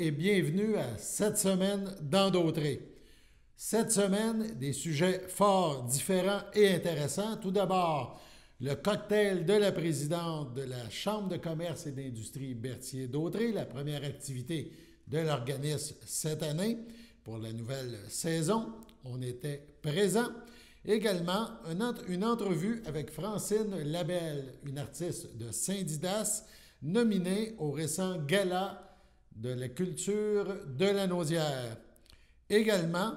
et bienvenue à cette semaine dans Dautré. Cette semaine, des sujets forts, différents et intéressants. Tout d'abord, le cocktail de la présidente de la Chambre de commerce et d'industrie Berthier-Dautré, la première activité de l'organisme cette année pour la nouvelle saison. On était présents. Également, une entrevue avec Francine Labelle, une artiste de Saint-Didas, nominée au récent Gala de la culture de la Naudière. Également,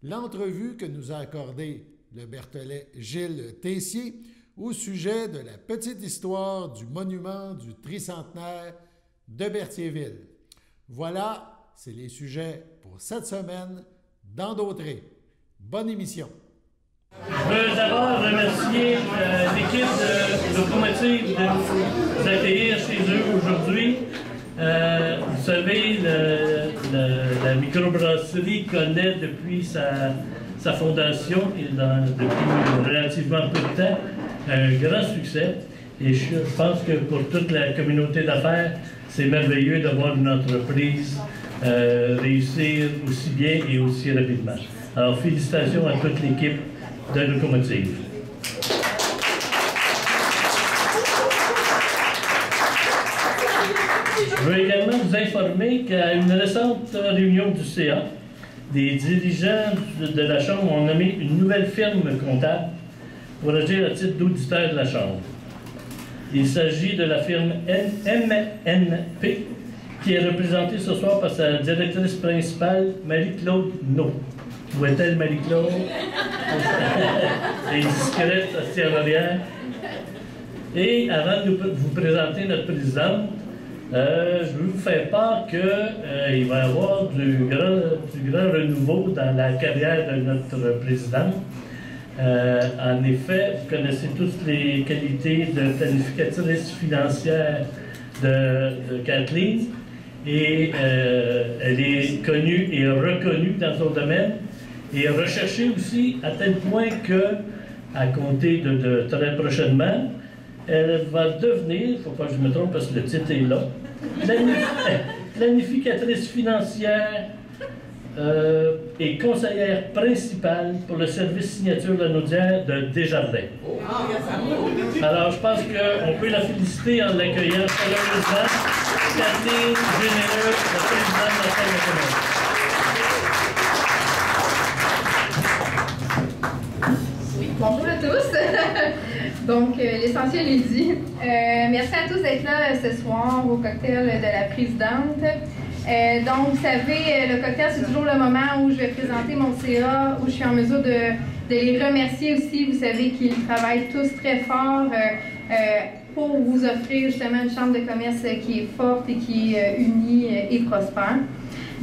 l'entrevue que nous a accordée le Berthollet Gilles Tessier au sujet de la petite histoire du monument du tricentenaire de Berthierville. Voilà, c'est les sujets pour cette semaine dans Dautré. Bonne émission. Je veux d'abord remercier l'équipe de Locomotive de nous accueillir chez eux aujourd'hui. Vous savez, la microbrasserie connaît depuis sa fondation et depuis relativement peu de temps un grand succès. Et je pense que pour toute la communauté d'affaires, c'est merveilleux de voir une entreprise réussir aussi bien et aussi rapidement. Alors, félicitations à toute l'équipe de Locomotive. Je veux également vous informer qu'à une récente réunion du CA, des dirigeants de la Chambre ont nommé une nouvelle firme comptable pour agir à titre d'auditeur de la Chambre. Il s'agit de la firme MNP, qui est représentée ce soir par sa directrice principale, Marie-Claude No. Où est-elle, Marie-Claude? Elle est discrète, assise en arrière. Et avant de vous présenter notre présidente, je veux vous faire part qu'il va y avoir du grand renouveau dans la carrière de notre présidente. En effet, vous connaissez tous les qualités de planificatrice financière de Kathleen. Et elle est connue et reconnue dans son domaine. Et recherchée aussi à tel point que, à compter de très prochainement, elle va devenir, il ne faut pas que je me trompe parce que le titre est là, planificatrice financière et conseillère principale pour le service signature de la Naudière de Desjardins. Alors, je pense qu'on peut la féliciter en l'accueillant chaleureusement. Kathleen Généreux, la présidente de la Chambre de commerce. Bonjour à tous. Donc, l'essentiel est dit. Merci à tous d'être là ce soir au cocktail de la présidente. Donc, vous savez, le cocktail, c'est toujours le moment où je vais présenter mon CA, où je suis en mesure de les remercier aussi. Vous savez qu'ils travaillent tous très fort pour vous offrir justement une chambre de commerce qui est forte et qui est unie et prospère.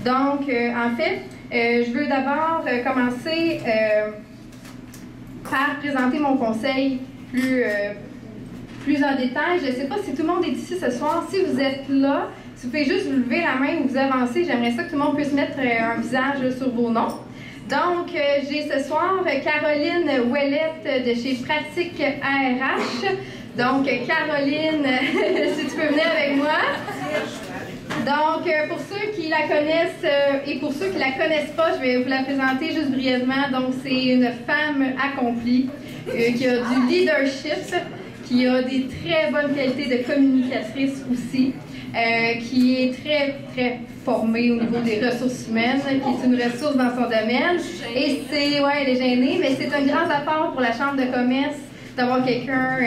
Donc, en fait, je veux d'abord commencer par présenter mon conseil plus en détail. Je ne sais pas si tout le monde est ici ce soir. Si vous êtes là, si vous pouvez juste vous lever la main ou vous avancer, j'aimerais ça que tout le monde puisse mettre un visage sur vos noms. Donc, j'ai ce soir Caroline Ouellette de chez Pratique ARH. Donc, Caroline, si tu peux venir avec moi. Donc, pour ceux qui la connaissent et pour ceux qui ne la connaissent pas, je vais vous la présenter juste brièvement. Donc, c'est une femme accomplie qui a du leadership, qui a des très bonnes qualités de communicatrice aussi, qui est très, très formée au niveau des ressources humaines, qui est une ressource dans son domaine. Et c'est, ouais, elle est gênée, mais c'est un grand apport pour la Chambre de commerce d'avoir quelqu'un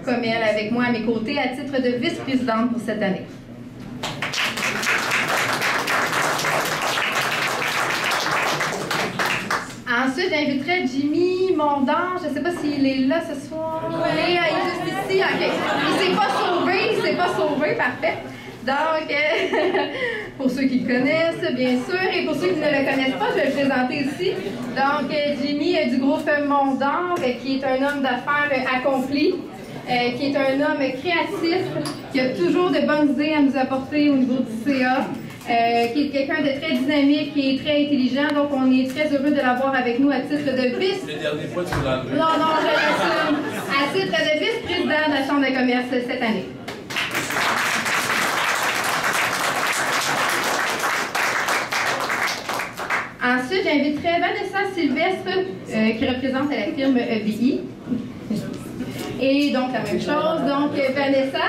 comme elle avec moi à mes côtés à titre de vice-présidente pour cette année. Ensuite, j'inviterai Jimmy Mondor. Je ne sais pas s'il est là ce soir. Oui, il est juste ici. Okay. Il s'est pas sauvé, parfait. Donc, pour ceux qui le connaissent, bien sûr, et pour ceux qui ne le connaissent pas, je vais le présenter ici. Donc, Jimmy du groupe Mondor, qui est un homme d'affaires accompli, qui est un homme créatif, qui a toujours de bonnes idées à nous apporter au niveau du CA. Qui est quelqu'un de très dynamique et très intelligent, donc on est très heureux de l'avoir avec nous à titre de vice... Le dernier fois, tu l'as enlevé. Non, je l'assume. À titre de vice-président de la Chambre de commerce cette année. Ensuite, j'inviterai Vanessa Sylvestre, qui représente la firme EBI. Et donc, la même chose. Donc, Vanessa,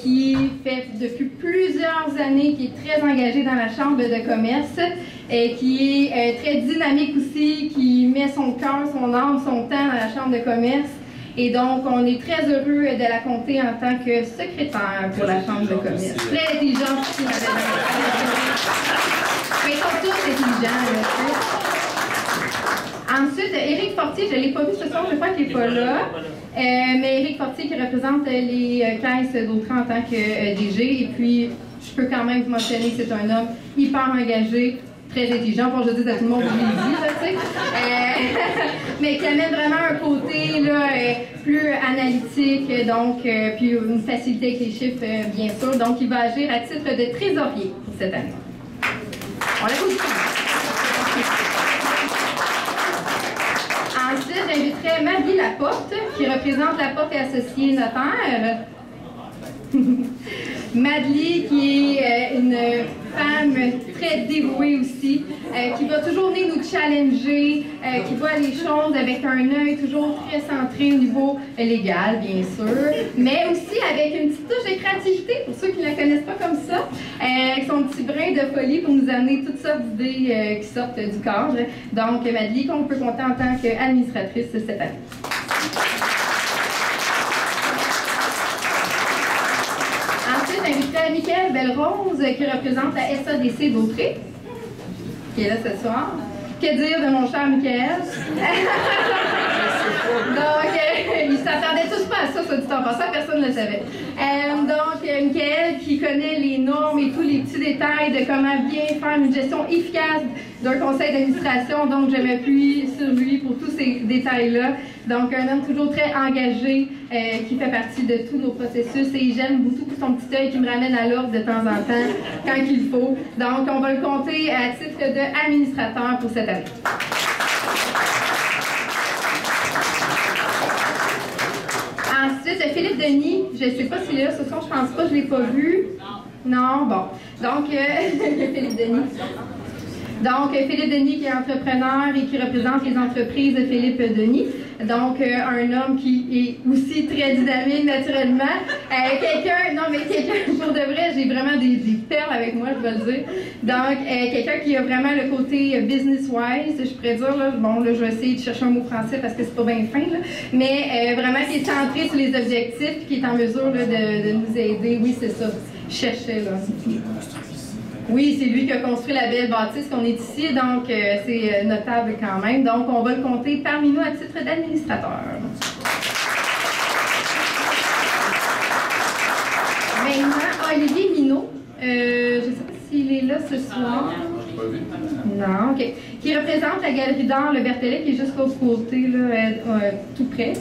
qui fait depuis plusieurs années, qui est très engagée dans la Chambre de commerce, qui est très dynamique aussi, qui met son cœur, son âme, son temps dans la Chambre de commerce. Et donc, on est très heureux de la compter en tant que secrétaire pour la Chambre de commerce. Très intelligente aussi, mais ils sont tous intelligents, là. Ensuite, Éric Fortier, je ne l'ai pas vu ce soir, je crois qu'il n'est pas là. Mais Éric Fortier qui représente les caisses d'Autran en tant que DG. Et puis, je peux quand même vous mentionner que c'est un homme hyper engagé, très intelligent. Bon, je dis à tout le monde, je l'ai dit, là, tu sais. Mais qui amène vraiment un côté là, plus analytique, donc, puis une facilité avec les chiffres, bien sûr. Donc, il va agir à titre de trésorier pour cette année. On l'applaudit. Ensuite, j'inviterai Marie Laporte, qui représente Laporte et Associés notaires. Madeleine, qui est une femme très dévouée aussi, qui va toujours venir nous challenger, qui voit les choses avec un œil toujours très centré au niveau légal, bien sûr, mais aussi avec une petite touche de créativité, pour ceux qui ne la connaissent pas comme ça, avec son petit brin de folie pour nous amener toutes sortes d'idées qui sortent du cadre. Donc, Madeleine, qu'on peut compter en tant qu'administratrice cette année. Ensuite, j'inviterai Michael Belrose, qui représente la SADC d'Autré, qui est là ce soir. Que dire de mon cher Michael? Donc, ils s'attendaient tous pas à ça, soit dit en passant, personne ne le savait. Donc, Michael qui connaît les normes et tous les petits détails de comment bien faire une gestion efficace d'un conseil d'administration. Donc, je m'appuie sur lui pour tous ces détails-là. Donc, un homme toujours très engagé qui fait partie de tous nos processus et j'aime beaucoup son petit œil qui me ramène à l'ordre de temps en temps quand il faut. Donc, on va le compter à titre d'administrateur pour cette année. Ensuite, Philippe Denis, je ne sais pas s'il est là ce soir, je pense pas, je ne l'ai pas vu. Non, bon. Donc, Philippe Denis. Donc, Philippe Denis qui est entrepreneur et qui représente les entreprises de Philippe Denis. Donc, un homme qui est aussi très dynamique naturellement. Quelqu'un, pour de vrai, j'ai vraiment des perles avec moi, je vais le dire. Donc, quelqu'un qui a vraiment le côté business-wise, je pourrais dire, là, bon, là, je vais essayer de chercher un mot français parce que c'est pas bien fin, là, mais vraiment qui est centré sur les objectifs, qui est en mesure là, de nous aider. Oui, c'est ça. Je cherchais, là. Oui, c'est lui qui a construit la belle bâtisse qu'on est ici, donc c'est notable quand même. Donc, on va le compter parmi nous à titre d'administrateur. Maintenant, Olivier Minot, je ne sais pas s'il est là ce soir. Non, OK. Qui représente la Galerie d'art Le Berthelet, qui est juste au côté, là, tout près.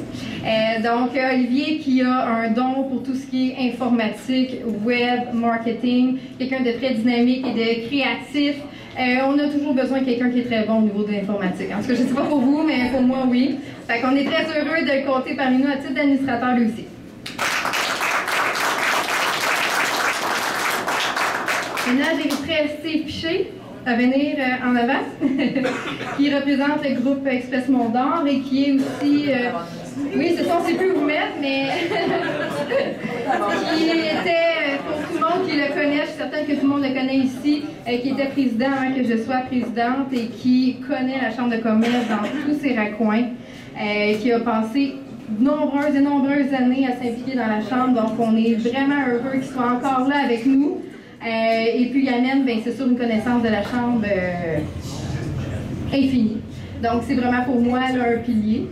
Donc, Olivier qui a un don pour tout ce qui est informatique, web, marketing, quelqu'un de très dynamique et de créatif. On a toujours besoin de quelqu'un qui est très bon au niveau de l'informatique. En tout cas, je ne sais pas pour vous, mais pour moi, oui. Fait qu'on est très heureux de le compter parmi nous à titre d'administrateur lui aussi. Maintenant, j'inviterai Steve Piché à venir en avant, qui représente le groupe Express Mont-d'Or et qui est aussi... oui, c'est ça, on ne sait plus où mettre, mais qui était, pour tout le monde qui le connaît, je suis certaine que tout le monde le connaît ici, qui était président avant que je sois présidente et qui connaît la Chambre de commerce dans tous ses raccoins, qui a passé de nombreuses et nombreuses années à s'impliquer dans la Chambre, donc on est vraiment heureux qu'il soit encore là avec nous. Et puis il amène, bien, c'est sûr, une connaissance de la Chambre infinie. Donc c'est vraiment pour moi là, un pilier.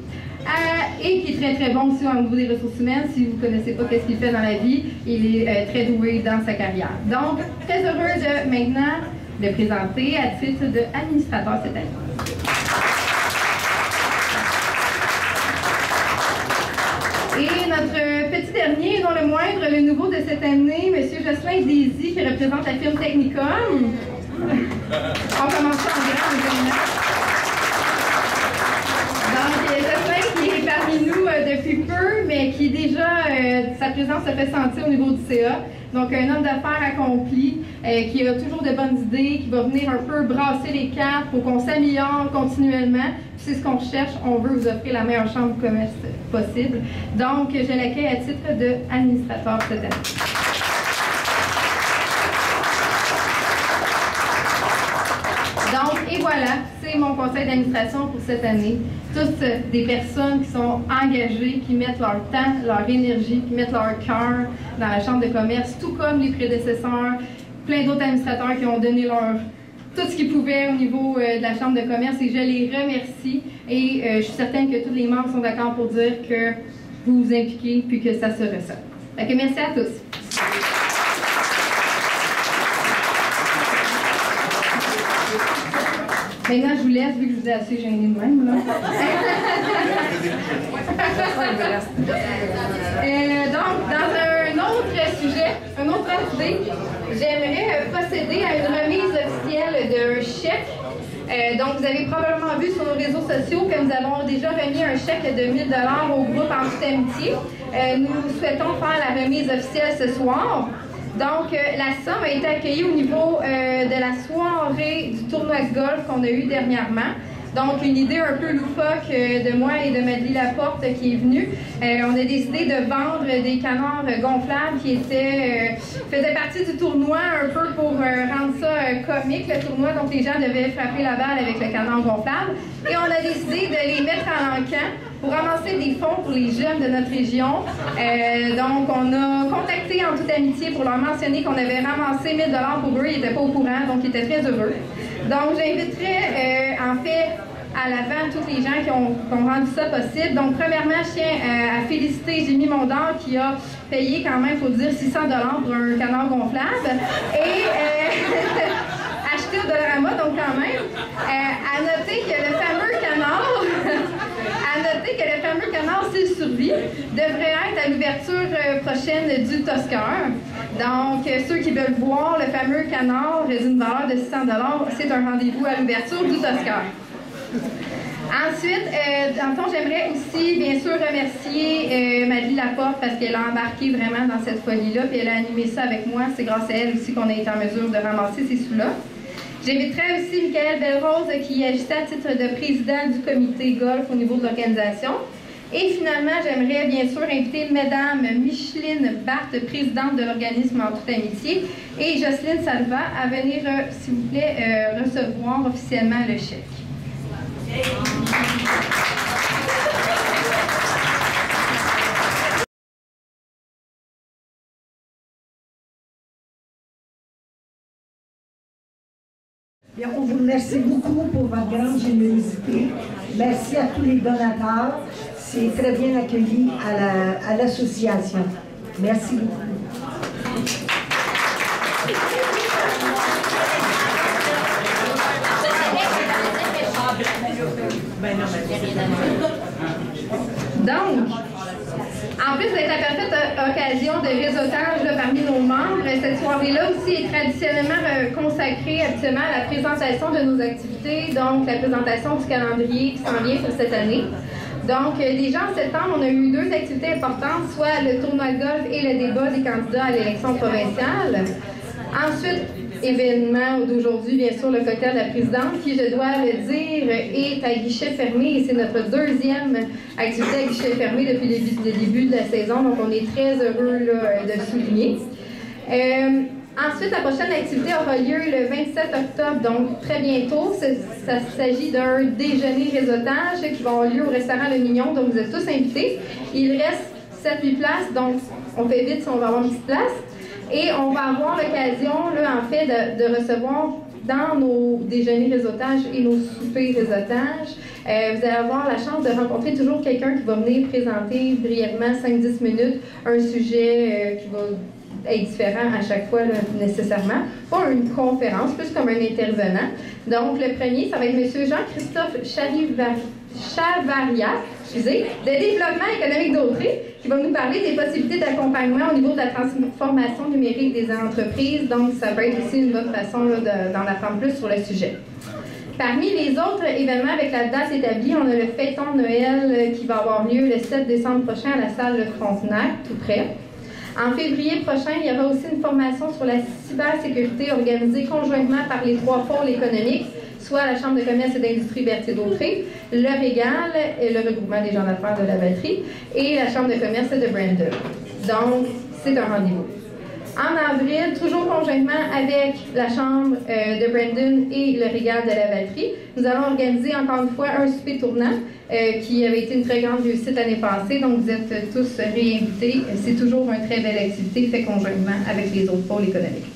Et qui est très très bon aussi au niveau des ressources humaines. Si vous ne connaissez pas ce qu'il fait dans la vie, il est très doué dans sa carrière. Donc, très heureux de maintenant le présenter à titre d'administrateur cette année. Et notre petit dernier, non le moindre, le nouveau de cette année, M. Jocelyn Désy, qui représente la firme Technicom. On commence en grand, évidemment. Donc, Jocelyn qui est parmi nous depuis peu, mais qui déjà, sa présence se fait sentir au niveau du CA. Donc, un homme d'affaires accompli, qui a toujours de bonnes idées, qui va venir un peu brasser les cartes pour qu'on s'améliore continuellement. C'est ce qu'on recherche. On veut vous offrir la meilleure chambre de commerce possible. Donc, je l'accueille à titre d'administrateur cette année. Donc, et voilà, c'est mon conseil d'administration pour cette année. Tous des personnes qui sont engagées, qui mettent leur temps, leur énergie, qui mettent leur cœur dans la chambre de commerce, tout comme les prédécesseurs, plein d'autres administrateurs qui ont donné tout ce qu'ils pouvaient au niveau de la chambre de commerce, et je les remercie. Et je suis certaine que tous les membres sont d'accord pour dire que vous vous impliquez puis que ça se ressent. Donc, merci à tous. Maintenant, je vous laisse, vu que je vous ai assez gêné de même. Là. Donc, dans un autre sujet, un autre idée, j'aimerais procéder à une remise officielle d'un chèque. Donc, vous avez probablement vu sur nos réseaux sociaux que nous avons déjà remis un chèque de 1 000 $ au groupe En Toute Amitié. Nous souhaitons faire la remise officielle ce soir. Donc, la somme a été accueillie au niveau de la soirée du tournoi de golf qu'on a eu dernièrement. Donc, une idée un peu loufoque de moi et de Madeleine Laporte qui est venue. On a décidé de vendre des canards gonflables qui faisaient partie du tournoi un peu pour rendre ça comique, le tournoi. Donc, les gens devaient frapper la balle avec le canard gonflable. Et on a décidé de les mettre à l'encan pour ramasser des fonds pour les jeunes de notre région. Donc, on a contacté En Toute Amitié pour leur mentionner qu'on avait ramassé 1 000 $ pour eux. Ils n'étaient pas au courant, donc ils étaient très heureux. Donc, j'inviterais, en fait, à l'avant tous les gens qui ont rendu ça possible. Donc, premièrement, je tiens à féliciter Jimmy Mondor qui a payé quand même, il faut dire, 600 $ pour un canard gonflable. Et acheté au Dollarama, donc quand même. À noter que le fameux canard, s'il survit, devrait être à l'ouverture prochaine du Toscœur. Donc, ceux qui veulent voir le fameux canard d'une valeur de 600 $, c'est un rendez-vous à l'ouverture du Toscœur. Ensuite, dans le fond, j'aimerais aussi, bien sûr, remercier Madeleine Laporte parce qu'elle a embarqué vraiment dans cette folie-là, puis elle a animé ça avec moi. C'est grâce à elle aussi qu'on a été en mesure de ramasser ces sous-là. J'inviterai aussi Michael Belrose qui agissait à titre de président du comité golf au niveau de l'organisation. Et finalement, j'aimerais bien sûr inviter Mesdames Micheline Barthes, présidente de l'organisme En Toute Amitié, et Jocelyne Salva à venir, s'il vous plaît, recevoir officiellement le chèque. Bien, on vous remercie beaucoup pour votre grande générosité. Merci à tous les donateurs. C'est très bien accueilli à l'association. Merci beaucoup. Donc, en plus d'être la parfaite occasion de réseautage là, parmi nos membres, cette soirée-là aussi est traditionnellement consacrée habituellement à la présentation de nos activités, donc la présentation du calendrier qui s'en vient pour cette année. Donc, déjà en septembre, on a eu 2 activités importantes, soit le tournoi de golf et le débat des candidats à l'élection provinciale. Ensuite, événement d'aujourd'hui, bien sûr, le cocktail de la présidente, qui, je dois le dire, est à guichet fermé et c'est notre 2e activité à guichet fermé depuis le début de la saison, donc on est très heureux là, de le souligner. Ensuite, la prochaine activité aura lieu le 27 octobre, donc très bientôt. Ça s'agit d'un déjeuner réseautage qui va avoir lieu au restaurant Le Mignon, donc vous êtes tous invités. Il reste 7-8 places, donc on fait vite si on va avoir une petite place. Et on va avoir l'occasion, là, en fait, de recevoir dans nos déjeuners réseautage et nos soupers réseautage, vous allez avoir la chance de rencontrer toujours quelqu'un qui va venir présenter brièvement 5-10 minutes un sujet qui va être différent à chaque fois, là, nécessairement. Pas une conférence, plus comme un intervenant. Donc, le premier, ça va être M. Jean-Christophe Chavaria, de développement économique d'Autrey, qui va nous parler des possibilités d'accompagnement au niveau de la transformation numérique des entreprises. Donc, ça va être aussi une bonne façon d'en apprendre plus sur le sujet. Parmi les autres événements avec la date établie, on a le fêton de Noël qui va avoir lieu le 7 décembre prochain à la salle Le Frontenac, tout près. En février prochain, il y aura aussi une formation sur la cybersécurité organisée conjointement par les 3 pôles économiques, soit la Chambre de commerce et d'industrie Berthier-Dautré, le Régal, le regroupement des gens d'affaires de la batterie, et la Chambre de commerce de Brandon. Donc, c'est un rendez-vous. En avril, toujours conjointement avec la Chambre de Brandon et le Régal de la batterie, nous allons organiser encore une fois un souper tournant qui avait été une très grande réussite l'année passée. Donc, vous êtes tous réinvités. C'est toujours une très belle activité faite conjointement avec les autres pôles économiques.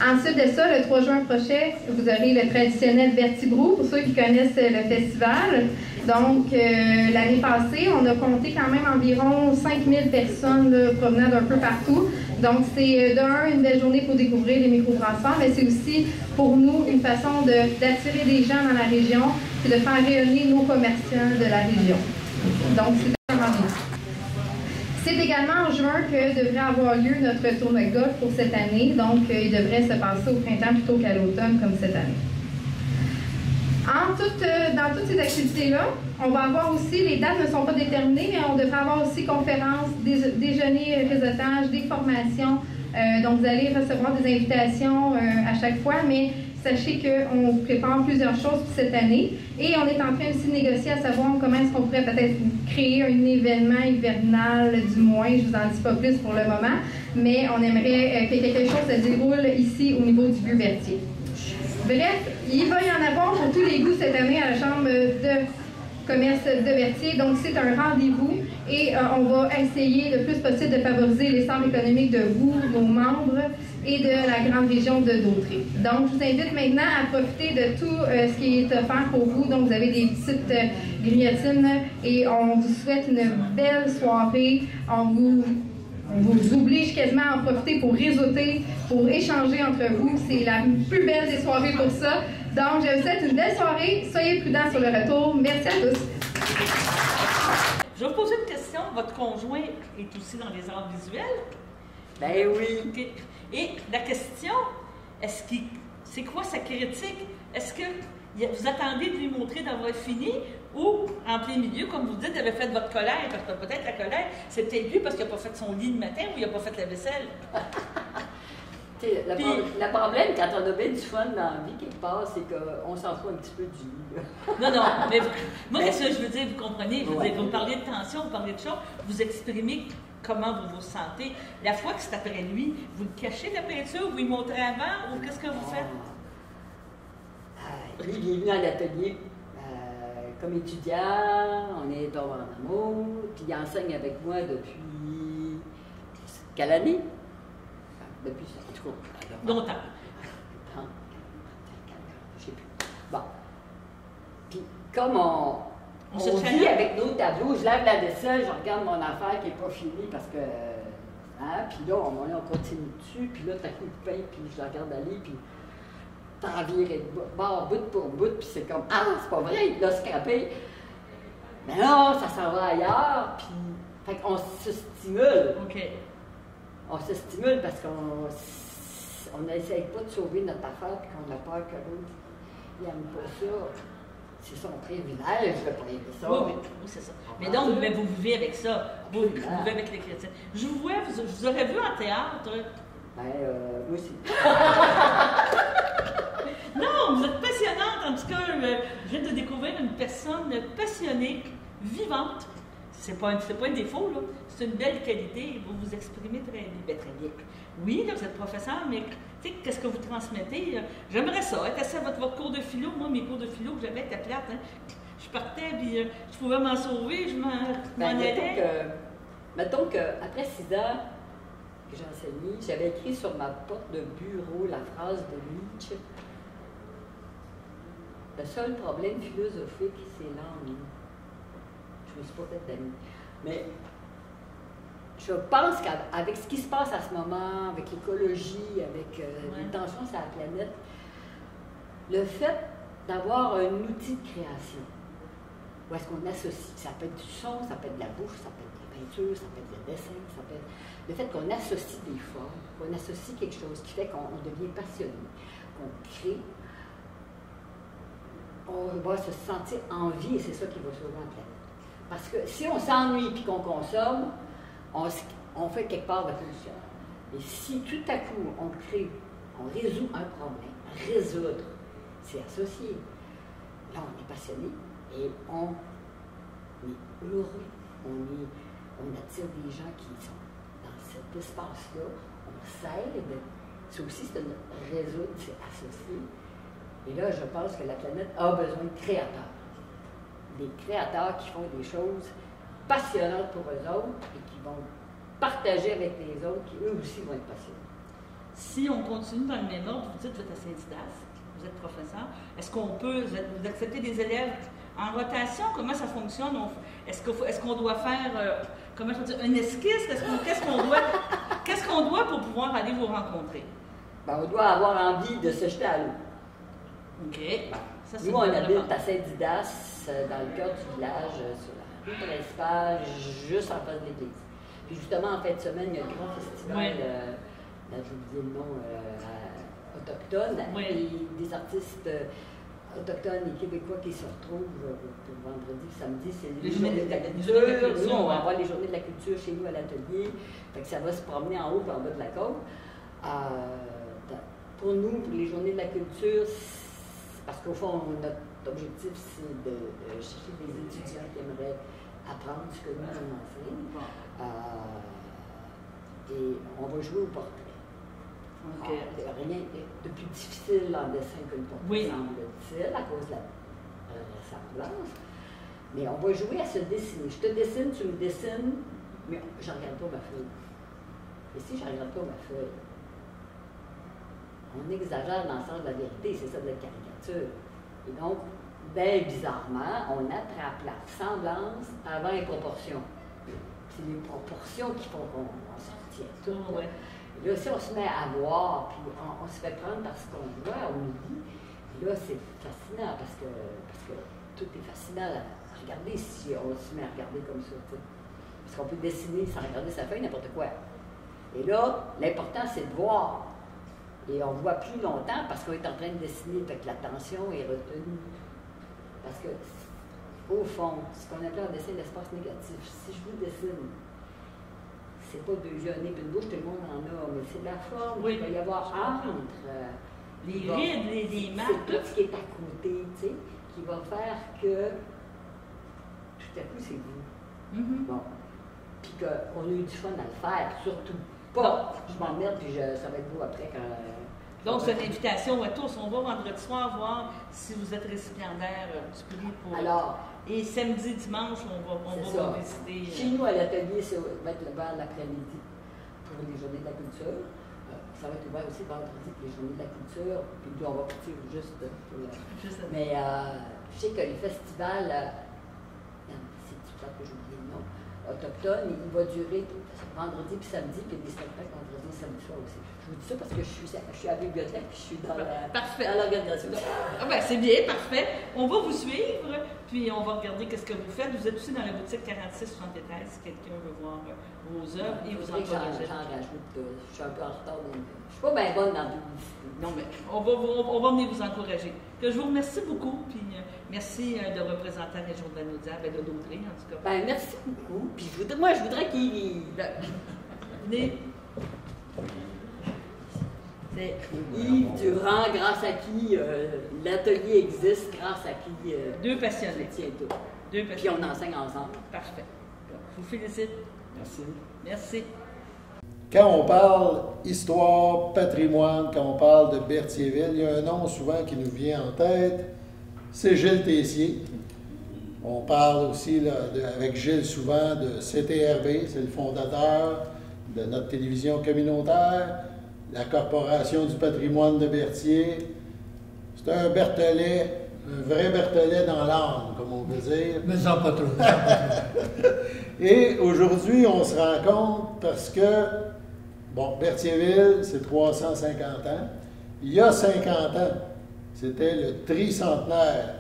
Ensuite de ça, le 3 juin prochain, vous aurez le traditionnel Vertibrou, pour ceux qui connaissent le festival. Donc, l'année passée, on a compté quand même environ 5000 personnes là, provenant d'un peu partout. Donc, c'est une belle journée pour découvrir les microbrasseurs, mais c'est aussi pour nous une façon d'attirer des gens dans la région et de faire rayonner nos commerçants de la région. Donc, c'est un rendez-vous. C'est également en juin que devrait avoir lieu notre tournoi de golf pour cette année. Donc, il devrait se passer au printemps plutôt qu'à l'automne, comme cette année. Dans toutes ces activités-là, on va avoir aussi, les dates ne sont pas déterminées, mais on devrait avoir aussi conférences, déjeuners, réseautage, des formations. Donc, vous allez recevoir des invitations à chaque fois, mais sachez qu'on prépare plusieurs choses pour cette année. Et on est en train aussi de négocier à savoir comment est-ce qu'on pourrait peut-être créer un événement hivernal, du moins. Je vous en dis pas plus pour le moment, mais on aimerait que quelque chose se déroule ici au niveau du Vieux-Berthier. Bref, il va y en avoir pour tous les goûts cette année à la Chambre de commerce de Berthier. Donc, c'est un rendez-vous et on va essayer le plus possible de favoriser l'essor économique de vous, nos membres, et de la grande région de Dautré. Donc, je vous invite maintenant à profiter de tout ce qui est offert pour vous. Donc, vous avez des petites grignotines et on vous souhaite une belle soirée. On vous oblige quasiment à en profiter pour réseauter, pour échanger entre vous. C'est la plus belle des soirées pour ça. Donc, je vous souhaite une belle soirée. Soyez prudents sur le retour. Merci à tous. Je vais vous poser une question. Votre conjoint est aussi dans les arts visuels? Ben oui. Okay. Et la question, c'est quoi sa critique? Est-ce que vous attendez de lui montrer d'avoir fini ou, en plein milieu, comme vous dites, vous avez fait votre colère? Parce que peut-être la colère, c'est peut-être lui parce qu'il n'a pas fait son lit le matin ou il n'a pas fait la vaisselle. Le problème, quand on a bien du fun dans la vie quelque part, c'est qu'on s'en fout un petit peu du lit. Non, mais moi, qu'est-ce que je veux dire, vous comprenez? Vous parlez de tension, vous parlez de choses, vous exprimez comment vous vous sentez. La fois que c'est après lui, vous le cachez la peinture, vous lui montrez avant, ou qu'est-ce que vous faites? Lui, il est venu à l'atelier comme étudiant, on est tombé en amour, puis il enseigne avec moi depuis quelle année? Depuis ça, en tout cas. Longtemps. Je sais plus. Bon. Puis comme on vit avec nos tableaux, je lave la vaisselle, je regarde mon affaire qui n'est pas finie parce que. Hein, puis là, on continue dessus, puis là, t'as coup de pain, puis je la regarde aller, puis t'en virais de bord, bout pour bout, puis c'est comme, ah, c'est pas vrai, il l'a scrapé. Mais non, ça s'en va ailleurs, puis. Fait qu'on se stimule. OK. On se stimule parce qu'on n'essaye pas de sauver notre affaire, puis qu'on a peur que l'autre n'aime pas ça. C'est son privilège, je vais pas aimer ça. Oui, c'est ça. Mais donc, vous vivez avec ça. Vous vivez avec les chrétiens. Je vous vois, je vous aurais vu en théâtre. Ben, moi aussi. Non, vous êtes passionnante. En tout cas, je viens de découvrir une personne passionnée, vivante. C'est pas un défaut, là. C'est une belle qualité. Vous vous exprimez très bien. Ben, très bien. Oui, là, vous êtes professeur, mais qu'est-ce que vous transmettez? J'aimerais ça, être assis à votre cours de philo. Moi, mes cours de philo que j'avais étaient plates. Hein. Je partais, puis je pouvais m'en sauver, je m'en allais. Mettons qu'après 6 ans que j'ai enseigné, j'avais écrit sur ma porte de bureau la phrase de Nietzsche. Le seul problème philosophique, c'est l'ennui. Je me suis pas faite d'amis. Mais je pense qu'avec ce qui se passe à ce moment, avec l'écologie, avec les tensions sur la planète, le fait d'avoir un outil de création, où est-ce qu'on associe, ça peut être du son, ça peut être de la bouche, ça peut être de la peinture, ça peut être le dessin, ça peut être... Le fait qu'on associe des formes, qu'on associe quelque chose qui fait qu'on devient passionné, qu'on crée, on va se sentir en vie et c'est ça qui va sauver la planète. Parce que si on s'ennuie et qu'on consomme, on fait quelque part la solution. Et si tout à coup, on résout un problème, résoudre, c'est associé. Là, on est passionné et on est heureux. On attire des gens qui sont dans cet espace-là. On s'aide. Ça aussi, c'est une résoudre, c'est associé. Et là, je pense que la planète a besoin de créateurs. Des créateurs qui font des choses passionnantes pour eux autres et qui vont partager avec les autres qui, eux aussi, vont être passionnés. Si on continue dans le même ordre, vous dites que vous êtes à Saint-Didas, vous êtes professeur, est-ce qu'on peut, vous acceptez des élèves en rotation? Comment ça fonctionne? Est-ce qu'on doit faire, comment je peux dire, une esquisse? Qu'est-ce qu'on doit pour pouvoir aller vous rencontrer? Ben, on doit avoir envie de se jeter à l'eau. OK. Ça, nous, on habite à Saint-Didas, dans le cœur du village, sur la rue principale, juste en face de l'église. Puis justement, en fin de semaine, il y a un grand festival, j'ai oublié le nom, autochtone, et des artistes autochtones et québécois qui se retrouvent pour vendredi, samedi, c'est les journées de la culture. Nous, on va avoir les journées de la culture chez nous à l'atelier. Fait que ça va se promener en haut et en bas de la côte. Pour nous, pour les journées de la culture, parce qu'au fond, notre objectif, c'est de chercher des étudiants qui aimeraient apprendre ce que nous on enseigne. Et on va jouer au portrait. Okay. Rien de plus difficile en dessin que le portrait, semble-t-il, à cause de la ressemblance. Mais on va jouer à se dessiner. Je te dessine, tu me dessines, mais je ne regarde pas ma feuille. Et si je ne regarde pas ma feuille, on exagère dans le sens de la vérité, c'est ça de la caricature. Et donc, bien bizarrement, on attrape la ressemblance avant les proportions. C'est les proportions qui font qu'on s'en retient tout. Ouais. Et là, si on se met à voir, puis on se fait prendre par ce qu'on voit, on nous dit, et là, c'est fascinant parce que tout est fascinant à regarder si on se met à regarder comme ça. T'sais. Parce qu'on peut dessiner sans regarder sa feuille, n'importe quoi. Et là, l'important, c'est de voir. Et on voit plus longtemps parce qu'on est en train de dessiner, fait que l'attention est retenue. Parce que, au fond, ce qu'on appelle un dessin d'espace négatif, si je vous dessine, c'est pas deux yeux, un nez et une bouche, tout le monde en a, mais c'est la forme qu'il va y avoir entre les rides, les marques. C'est tout ce qui est à côté, tu sais, qui va faire que tout à coup, c'est vous. Bon. Puis qu'on a eu du fun à le faire, surtout. Pas, je m'emmerde, puis ça va être beau après quand. Donc, c'est une invitation à tous. On va vendredi soir voir si vous êtes récipiendaire du prix pour. Alors. Et samedi, dimanche, on va visiter. Chez nous, à l'atelier, ça va être vers l'après-midi pour les journées de la culture. Ça va être ouvert aussi vendredi pour les journées de la culture. Puis nous, on va partir juste pour Mais je sais que le festival, c'est tout ça que j'ai oublié le nom, autochtone, il va durer vendredi puis samedi, puis des spectacles vendredi et samedi soir aussi. Je vous dis ça parce que je suis à la bibliothèque puis je suis dans l'organisation. Ah ben, c'est bien, parfait. On va vous suivre, puis on va regarder qu'est-ce que vous faites. Vous êtes aussi dans la boutique 4673 si quelqu'un veut voir vos œuvres et vous encourager. J'en rajoute, je suis un peu en retard. Je ne suis pas bien bonne dans la publicité. Non, mais on va venir vous encourager. Que je vous remercie beaucoup, puis merci de représenter la région de la Naudière, de Dautré en tout cas. Ben, merci beaucoup. Puis moi, je voudrais qu'il... Venez. C'est Yves Durand, grâce à qui l'atelier existe, grâce à qui... Deux passionnés. Tient tout. Deux passionnés. Puis on enseigne ensemble. Parfait. Je vous félicite. Merci. Merci. Quand on parle histoire, patrimoine, quand on parle de Berthierville, il y a un nom souvent qui nous vient en tête, c'est Gilles Tessier. On parle aussi là, avec Gilles souvent de CTRB, c'est le fondateur de notre télévision communautaire, la Corporation du patrimoine de Berthier. C'est un Berthollet, un vrai Berthollet dans l'âme, comme on peut dire. Mais ça pas trop. Et aujourd'hui, on se rend compte parce que, bon, Berthierville, c'est 350 ans. Il y a 50 ans, c'était le tricentenaire.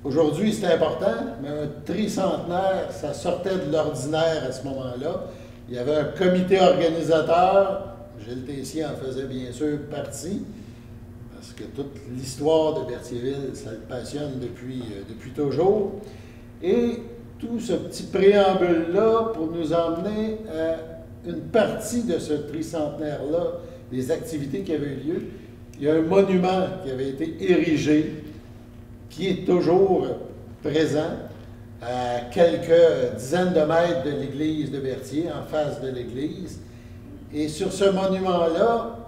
Aujourd'hui, c'est important, mais un tricentenaire, ça sortait de l'ordinaire à ce moment-là. Il y avait un comité organisateur, Gilles Tessier en faisait bien sûr partie, parce que toute l'histoire de Berthierville, ça le passionne depuis toujours. Et tout ce petit préambule-là pour nous emmener à une partie de ce tricentenaire-là, des activités qui avaient eu lieu. Il y a un monument qui avait été érigé, qui est toujours présent, à quelques dizaines de mètres de l'église de Berthier, en face de l'église. Et sur ce monument-là,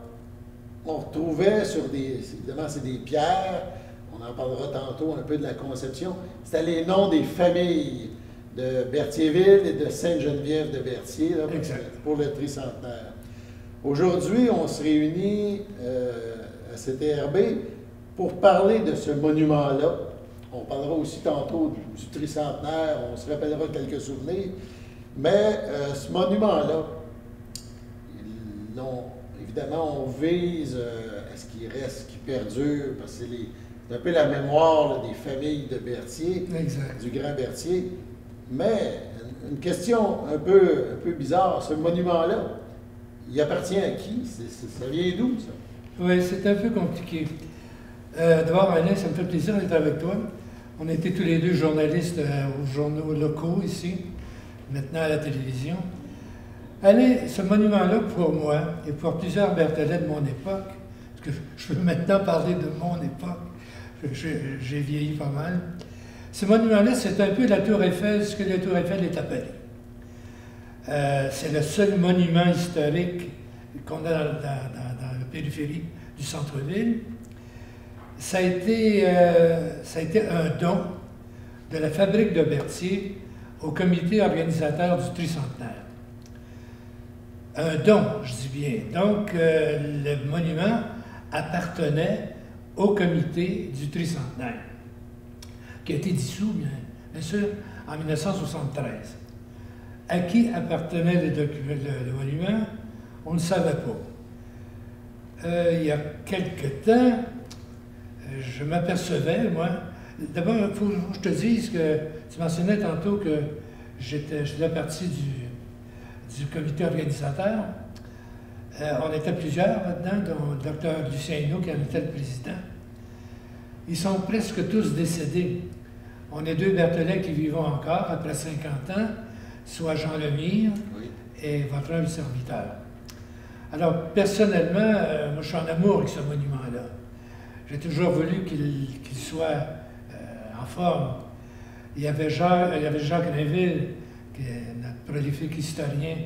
on retrouvait sur évidemment, c'est des pierres, on en parlera tantôt un peu de la conception, c'était les noms des familles de Berthierville et de Sainte-Geneviève de Berthier là, pour le tricentenaire. Aujourd'hui, on se réunit à CTRB pour parler de ce monument-là. On parlera aussi tantôt du tricentenaire, on se rappellera quelques souvenirs, mais ce monument-là, évidemment, on vise à ce qu'il reste, qu'il perdure, parce que c'est un peu la mémoire là, des familles de Berthier, du Grand Berthier. Mais une question un peu bizarre, ce monument-là, il appartient à qui? Ça vient d'où, ça? Oui, c'est un peu compliqué. D'abord, Alain, ça me fait plaisir d'être avec toi. On était tous les deux journalistes aux journaux locaux ici, maintenant à la télévision. Allez, ce monument-là, pour moi, et pour plusieurs Bertholais de mon époque, parce que je veux maintenant parler de mon époque, j'ai vieilli pas mal, ce monument-là, c'est un peu la Tour Eiffel, ce que la Tour Eiffel est à Paris. C'est le seul monument historique qu'on a dans la périphérie du centre-ville. Ça a été un don de la fabrique de Berthier au comité organisateur du tricentenaire. Un don, je dis bien. Donc, le monument appartenait au comité du tricentenaire, qui a été dissous, bien sûr, en 1973. À qui appartenait le monument? On ne savait pas. Il y a quelque temps, je m'apercevais, moi, d'abord, il faut que je te dise que tu mentionnais tantôt que j'étais partie du comité organisateur. On était plusieurs là-dedans, dont le docteur Lucien Hinault, qui en était le président. Ils sont presque tous décédés. On est deux Bertholais qui vivons encore après 50 ans, soit Jean Lemire et votre humble serviteur. Alors, personnellement, moi, je suis en amour avec ce monument-là. J'ai toujours voulu qu'il soit en forme. Il y avait Jacques Rainville, qui est notre prolifique historien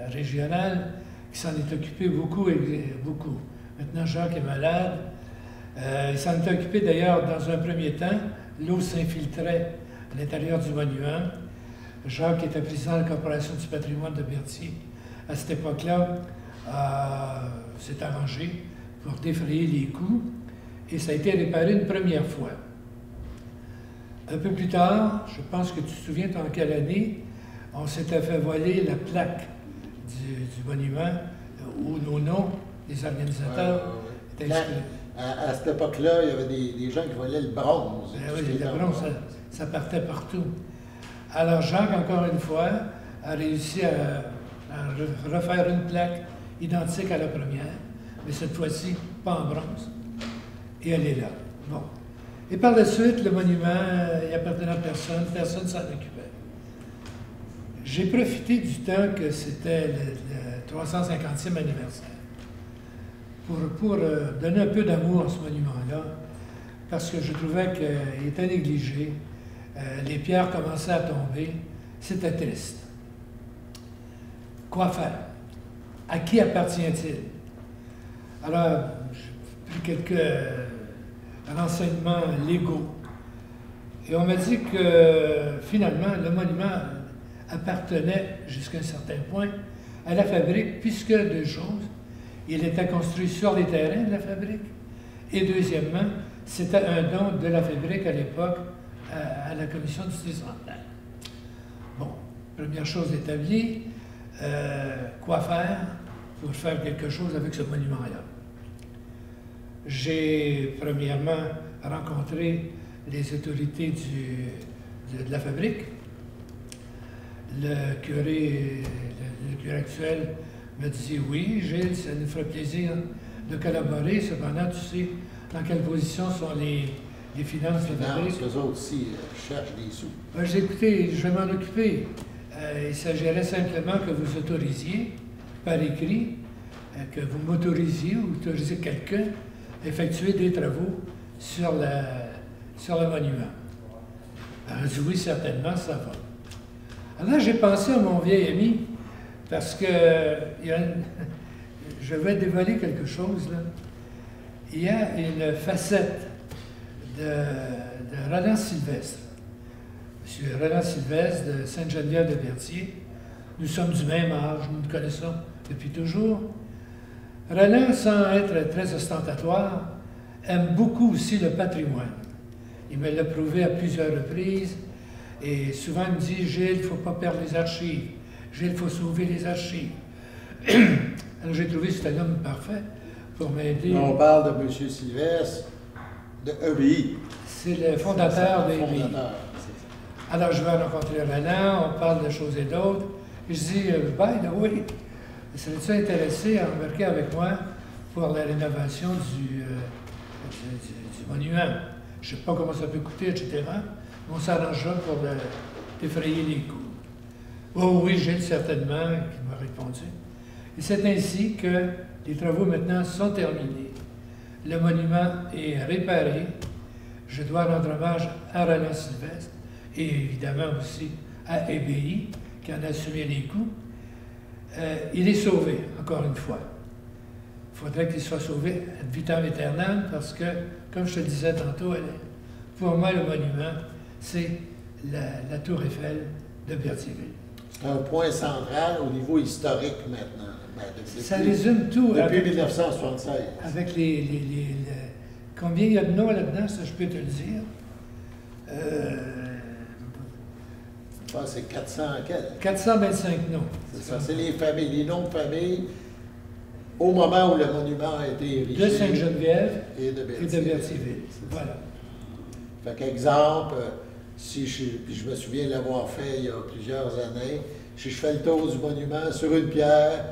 régional, qui s'en est occupé beaucoup. Maintenant, Jacques est malade. Il s'en est occupé d'ailleurs dans un premier temps. L'eau s'infiltrait à l'intérieur du monument. Jacques était président de la Corporation du patrimoine de Berthier. À cette époque-là, s'est arrangé pour défrayer les coûts et ça a été réparé une première fois. Un peu plus tard, je pense que tu te souviens en quelle année, on s'était fait voler la plaque du monument où nos noms, les organisateurs, étaient inscrits. À cette époque-là, il y avait des gens qui volaient le bronze. Oui, le bronze, ça partait partout. Alors Jacques, encore une fois, a réussi à refaire une plaque identique à la première, mais cette fois-ci, pas en bronze. Et elle est là. Bon. Et par la suite, le monument, il appartenait à personne ne s'en occupait. J'ai profité du temps que c'était le 350e anniversaire pour donner un peu d'amour à ce monument-là, parce que je trouvais qu'il était négligé. Les pierres commençaient à tomber. C'était triste. Quoi faire? À qui appartient-il? Alors, j'ai pris quelques renseignements légaux. Et on m'a dit que, finalement, le monument appartenait, jusqu'à un certain point, à la fabrique, puisque deux choses. Il était construit sur les terrains de la fabrique. Et deuxièmement, c'était un don de la fabrique à l'époque à la commission du tricentenaire. Bon, première chose établie, quoi faire pour faire quelque chose avec ce monument-là? J'ai premièrement rencontré les autorités de la fabrique. Le curé actuel me dit « Oui, Gilles, ça nous ferait plaisir de collaborer. Cependant, tu sais dans quelle position sont les les finances, les fabriques. Eux autres aussi cherchent des sous. Ben, j'ai écouté, je vais m'en occuper. Il s'agirait simplement que vous autorisiez, par écrit, que vous m'autorisiez ou autorisiez quelqu'un à effectuer des travaux sur le monument. Alors, je dis oui, certainement, ça va. Alors, j'ai pensé à mon vieil ami, parce que je vais dévoiler quelque chose, là. Il y a une facette de Roland Sylvestre. Monsieur Roland Sylvestre de Sainte-Geneviève-de-Berthier. Nous sommes du même âge, nous nous connaissons depuis toujours. Roland, sans être très ostentatoire, aime beaucoup aussi le patrimoine. Il me l'a prouvé à plusieurs reprises. Et souvent, il me dit, Gilles, il ne faut pas perdre les archives. Gilles, il faut sauver les archives. Alors, j'ai trouvé cet homme parfait pour m'aider. On parle de M. Sylvestre, de EBI. C'est le fondateur de EBI. Alors, je vais rencontrer Roland, on parle de choses et d'autres. Je dis, by the way, serais-tu intéressé à embarquer avec moi pour la rénovation du monument? Je ne sais pas comment ça peut coûter, etc. On s'arrangera pour défrayer les coûts. Oh oui, Gilles, certainement, qui m'a répondu. Et c'est ainsi que les travaux maintenant sont terminés. Le monument est réparé. Je dois rendre hommage à Roland Sylvestre et évidemment aussi à EBI, qui en a assumé les coûts. Il est sauvé, encore une fois. Il faudrait qu'il soit sauvé ad vitam aeternam parce que, comme je te le disais tantôt, pour moi, le monument, c'est la Tour Eiffel de Berthierville. C'est un point central au niveau historique maintenant. Ça résume tout. Depuis 1976. Avec combien il y a de noms là-dedans, ça je peux te le dire. Je pense que c'est 400 quelques. 425 noms. C'est ça, c'est les familles, les noms de famille au moment où le monument a été érigé. De Sainte-Geneviève et de Berthierville. Voilà. Fait qu'exemple, puis je me souviens de l'avoir fait il y a plusieurs années, si je fais le tour du monument sur une pierre,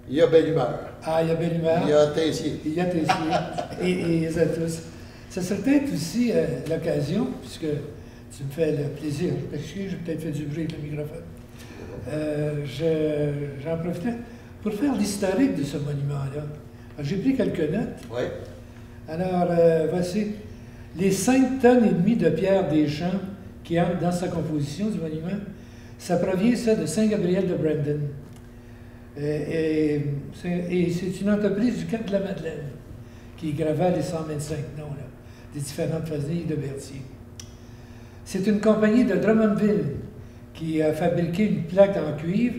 il y a Belle Humeur. Ah, il y a Belle Humeur. Il y a Tessier. Il y a Tessier. et ils ont tous. Ça serait peut-être aussi l'occasion, puisque tu me fais le plaisir, je m'excuse, j'ai peut-être fait du bruit avec le microphone. J'en profitais pour faire l'historique de ce monument-là. J'ai pris quelques notes. Oui. Alors, voici. Les 5 tonnes et demie de pierre des champs qui entrent dans sa composition du monument, ça provient, ça, de Saint-Gabriel de Brandon. Et c'est une entreprise du Cap de la Madeleine qui gravait les 125 noms là, des différentes familles de Berthier. C'est une compagnie de Drummondville qui a fabriqué une plaque en cuivre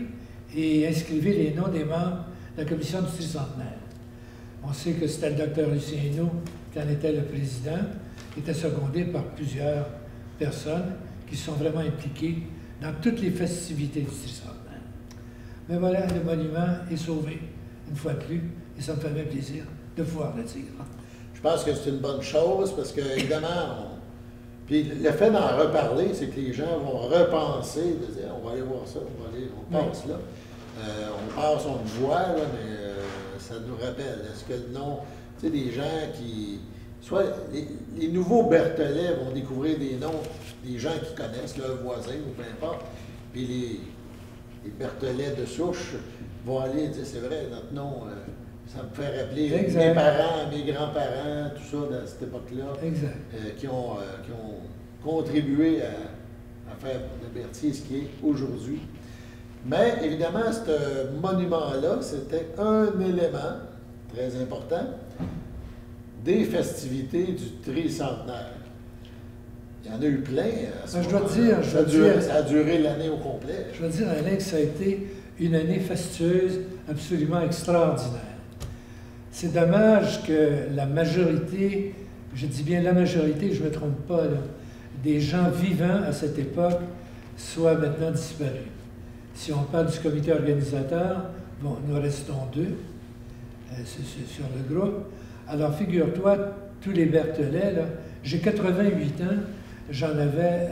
et inscrivait les noms des membres de la commission du tricentenaire. On sait que c'était le docteur Lucien Hainaut qui en était le président, qui était secondé par plusieurs personnes qui sont vraiment impliquées dans toutes les festivités du tricentenaire. Mais voilà, le monument est sauvé, une fois de plus, et ça me fait bien plaisir de pouvoir le dire. Je pense que c'est une bonne chose parce que, évidemment, puis le fait d'en reparler, c'est que les gens vont repenser, de dire on va aller voir ça, on passe là. On passe, on le voit, là, mais ça nous rappelle. Est-ce que le nom, tu sais, des gens qui. Soit les nouveaux Berthollet vont découvrir des noms des gens qui connaissent leurs voisins ou peu importe. Puis les Berthollet de souche vont aller dire c'est vrai, notre nom, ça me fait rappeler mes parents, mes grands-parents, tout ça dans cette époque-là, qui ont contribué à faire de Berthier ce qui est aujourd'hui. Mais évidemment, ce monument-là, c'était un élément très important des festivités du tricentenaire. Il y en a eu plein. Je dois dire, ça a duré l'année au complet. Je dois dire, Alain, que ça a été une année fastueuse, absolument extraordinaire. C'est dommage que la majorité, je dis bien la majorité, je ne me trompe pas, là, des gens vivants à cette époque soient maintenant disparus. Si on parle du comité organisateur, bon, nous restons 2 sur le groupe. Alors, figure-toi, tous les Berthollet, là, j'ai 88 ans, j'en avais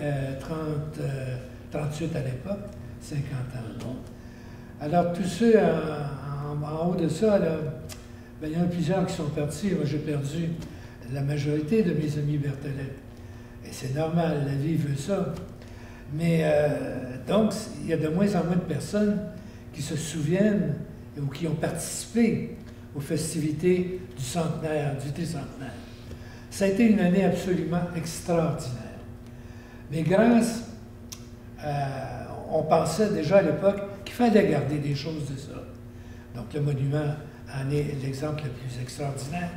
38 à l'époque, 50 ans. Bon. Alors, tous ceux en haut de ça, là, ben, il y en a plusieurs qui sont partis. Moi, j'ai perdu la majorité de mes amis Berthollet. c'est normal, la vie veut ça. Mais donc, il y a de moins en moins de personnes qui se souviennent ou qui ont participé aux festivités du centenaire, du tricentenaire. Ça a été une année absolument extraordinaire. Mais grâce on pensait déjà à l'époque qu'il fallait garder des choses de ça. Donc le monument en est l'exemple le plus extraordinaire.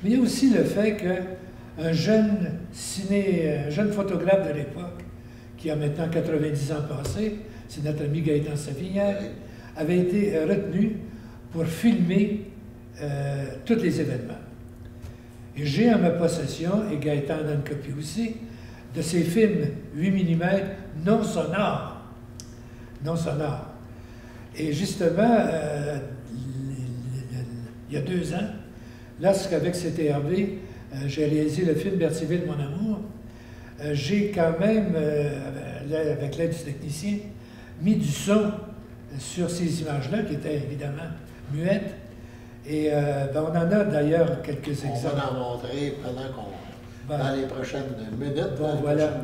Mais il y a aussi le fait qu'un jeune photographe de l'époque, qui a maintenant 90 ans passés, c'est notre ami Gaëtan Savinière, avait été retenu pour filmer tous les événements. Et j'ai en ma possession, et Gaëtan en a une copie aussi, de ces films 8 mm non sonores. Non sonores. Et justement, il y a 2 ans, lorsqu'avec CTRV, j'ai réalisé le film Berthierville, mon amour, j'ai quand même, avec l'aide du technicien, mis du son sur ces images-là, qui étaient évidemment muettes. Et on en a d'ailleurs quelques exemples. On va en montrer pendant qu'on... dans les prochaines minutes. Bon, voilà.